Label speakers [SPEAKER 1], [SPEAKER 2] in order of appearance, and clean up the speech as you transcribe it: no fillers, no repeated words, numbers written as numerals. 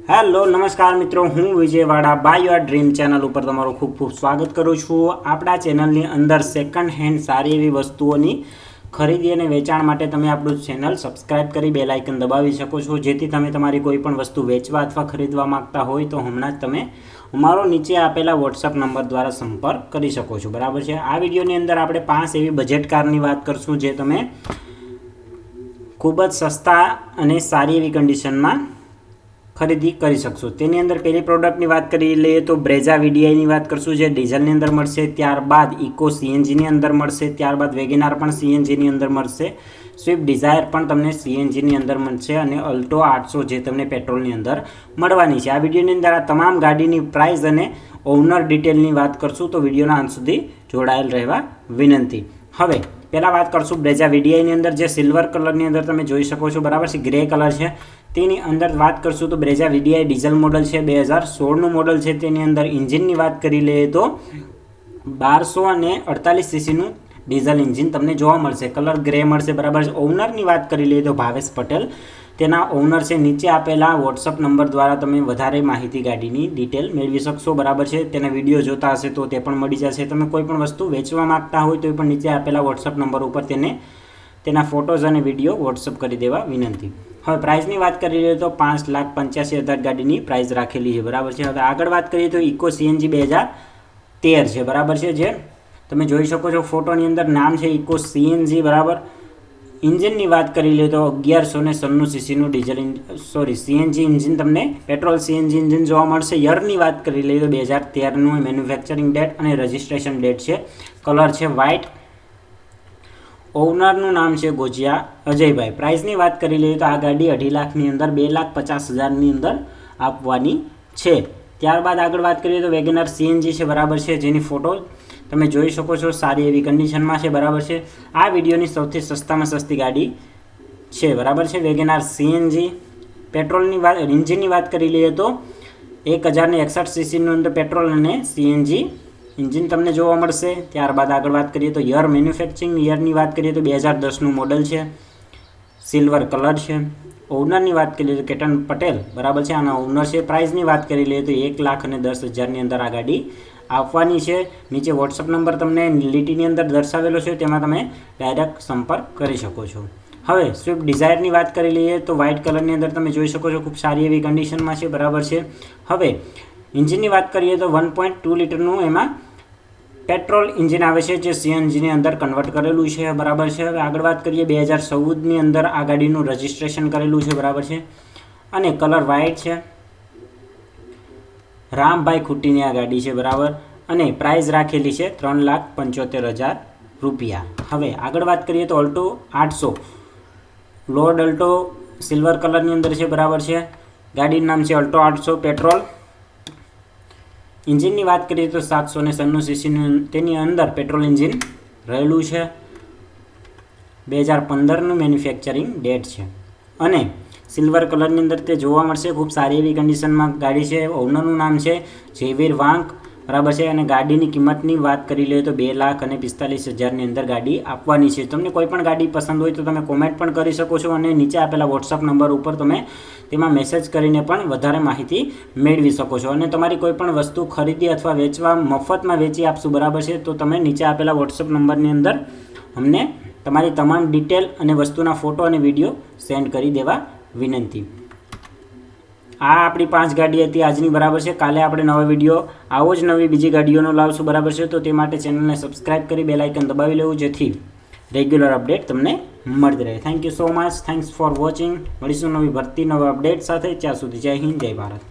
[SPEAKER 1] Hello નમસ્કાર મિત્રો, હું Vijayawada by your dream channel ઉપર તમારું ખૂબ ખૂબ સ્વાગત કરું છું। આપણા ચેનલની અંદર સેકન્ડ હેન્ડ સારી એવી વસ્તુઓની ખરીદી અને વેચાણ માટે તમે આપણું ચેનલ સબસ્ક્રાઇબ કરી બેલ આઇકન દબાવી શકો છો, જેથી તમે તમારી કોઈ પણ વસ્તુ વેચવા અથવા ખરીદવા માંગતા હોય તો હમણાં જ તમે અમારો નીચે આપેલા વોટ્સઅપ નંબર દ્વારા સંપર્ક કરી શકો છો। બરાબર છે। આ વિડીયોની અંદર આપણે 5 એવી બજેટ કારની વાત કરશું જે તમે ખૂબ જ સસ્તા અને સારી એવી કન્ડિશનમાં ખરીદી કરી શકશો। તેની અંદર પહેલી પ્રોડક્ટની વાત કરી લઈએ તો બ્રેઝા વીડીઆઈની વાત કરશું, જે ડીઝલની અંદર મળશે। ત્યારબાદ ઇકો સીએનજીની અંદર મળશે। ત્યારબાદ વેગેનાર પણ સીએનજીની અંદર મળશે। સ્વિફ્ટ ડિઝાયર પણ તમને સીએનજીની અંદર મળશે અને અલ્ટો 800 જે તમને પેટ્રોલની અંદર મળવાની છે। આ વિડીયોની અંદર આ તમામ ગાડીની પ્રાઇસ અને ઓનર ડિટેલની વાત કરશું, તો વિડીયોના અંત સુધી જોડાયેલ રહેવા વિનંતી। હવે પહેલાં વાત કરશું બ્રેઝા વીડીઆઈની અંદર, જે સિલ્વર કલરની અંદર તમે જોઈ શકો છો। બરાબર છે, ગ્રે કલર છે। તેની અંદર વાત કરશું તો બ્રેઝા વીડીઆઈ ડીઝલ મોડલ છે, 2016નું મોડલ છે। તેની અંદર એન્જિનની વાત કરી લઈએ તો 1248 સીસીનું ડીઝલ એન્જિન તમને જોવા મળશે। કલર ગ્રે મળશે। બરાબર છે। ઓનરની વાત કરી લઈએ તો ભાવેશ પટેલ તેના ઓનર છે। નીચે આપેલા વોટ્સઅપ નંબર દ્વારા તમે વધારે માહિતી ગાડીની ડિટેલ મેળવી શકશો। બરાબર છે। તેના વિડીયો જોતા હશે તો તે પણ મળી જશે। તમે કોઈ પણ વસ્તુ વેચવા માંગતા હોય તો પણ નીચે આપેલા વોટ્સઅપ નંબર ઉપર તેના ફોટોઝ અને વિડીયો વોટ્સઅપ કરી દેવા વિનંતી। હવે પ્રાઇસની વાત કરી લઈએ તો 5,85,000 ગાડીની પ્રાઇસ રાખેલી છે। બરાબર છે। હવે આગળ વાત કરીએ તો ઇકો સીએનજી 2013 છે। બરાબર છે, જે તમે જોઈ શકો છો ફોટોની અંદર, નામ છે ઇકો સીએનજી। બરાબર। ઇન્જિનની વાત કરી લઈએ તો 1196 સીસીનું સીએનજી ઇન્જિન તમને પેટ્રોલ સીએનજી ઇન્જિન જોવા મળશે। યરની વાત કરી લઈએ તો 2013નું મેન્યુફેક્ચરિંગ ડેટ અને રજિસ્ટ્રેશન ડેટ છે। કલર છે વ્હાઇટ। ઓનરનું નામ છે ગોજિયા અજયભાઈ। પ્રાઇસની વાત કરી લઈએ તો આ ગાડી 2.5 લાખની અંદર 2,50,000ની અંદર આપવાની છે। ત્યારબાદ આગળ વાત કરીએ તો વેગેનાર સીએનજી છે। બરાબર છે, જેની ફોટો તમે જોઈ શકો છો, સારી એવી કન્ડિશનમાં છે। બરાબર છે। આ વિડીયોની સૌથી સસ્તામાં સસ્તી ગાડી છે। બરાબર છે, વેગેનાર સીએનજી। પેટ્રોલની વાત એન્જિનની વાત કરી લઈએ તો 1061 સીસીનું અંદર પેટ્રોલ અને સીએનજી એન્જિન તમને જોવા મળશે। ત્યારબાદ આગળ વાત કરીએ તો યર મેન્યુફેક્ચરિંગ યરની વાત કરીએ તો 2010નું મોડલ છે, સિલ્વર કલર છે। ઓનરની વાત કરીએ તો કેતન પટેલ। બરાબર છે, આના ઓનર છે। પ્રાઇસની વાત કરી લઈએ તો 1,10,000ની અંદર આ ગાડી આપવાની છે। નીચે વોટ્સઅપ નંબર તમને લીટીની અંદર દર્શાવેલો છે, તેમાં તમે ડાયરેક્ટ સંપર્ક કરી શકો છો। હવે સ્વિફ્ટ ડિઝાયરની વાત કરી લઈએ તો વ્હાઇટ કલરની અંદર તમે જોઈ શકો છો, ખૂબ સારી એવી કન્ડિશનમાં છે। બરાબર છે। હવે એન્જિનની વાત કરીએ તો 1.2 લીટરનું એમાં પેટ્રોલ એન્જિન આવે છે, જે સીએનજીની અંદર કન્વર્ટ કરેલું છે। બરાબર છે। હવે આગળ વાત કરીએ 2014ની અંદર આ ગાડીનું રજિસ્ટ્રેશન કરેલું છે। બરાબર છે, અને કલર વ્હાઇટ છે। રામભાઈ ખૂટીની આ ગાડી છે। બરાબર, અને પ્રાઇસ રાખેલી છે 3,75,000 રૂપિયા। હવે આગળ વાત કરીએ તો અલ્ટો 800 લોડ અલ્ટો સિલ્વર કલરની અંદર છે। બરાબર છે, ગાડીનું નામ છે અલ્ટો 800 પેટ્રોલ। એન્જિનની વાત કરીએ તો 796 સીસીનું તેની અંદર પેટ્રોલ એન્જિન રહેલું છે। 2015નું મેન્યુફેક્ચરિંગ ડેટ છે, અને સિલ્વર કલરની અંદર તે જોવા મળશે। ખૂબ સારી એવી કન્ડિશનમાં ગાડી છે। ઓનરનું નામ છે જયવીર વાંક। બરાબર છે, અને ગાડીની કિંમતની વાત કરી લઈએ તો 2,45,000ની અંદર ગાડી આપવાની છે। તમને કોઈ પણ ગાડી પસંદ હોય તો તમે કોમેન્ટ પણ કરી શકો છો, અને નીચે આપેલા વોટ્સઅપ નંબર ઉપર તમે તેમાં મેસેજ કરીને પણ વધારે માહિતી મેળવી શકો છો। અને તમારી કોઈ પણ વસ્તુ ખરીદી અથવા વેચવા મફતમાં વેચી આપશું। બરાબર છે, તો તમે નીચે આપેલા વોટ્સઅપ નંબરની અંદર અમને તમારી તમામ ડિટેલ અને વસ્તુના ફોટો અને વિડીયો સેન્ડ કરી દેવા વિનંતી। આ આપણી 5 ગાડી હતી આજની। બરાબર છે, કાલે આપણે નવા વિડીયો આવો જ નવી બીજી ગાડીઓનો લાવશું। બરાબર છે, તો તે માટે ચેનલને સબસ્ક્રાઇબ કરી બેલ આઇકન દબાવી લેવું, જેથી રેગ્યુલર અપડેટ તમને મળતી રહે। Thank you so much, thanks for watching. મળીશું નવી ભરતી નવા અપડેટ સાથે। ત્યાં સુધી જય હિન્દ, જય ભારત।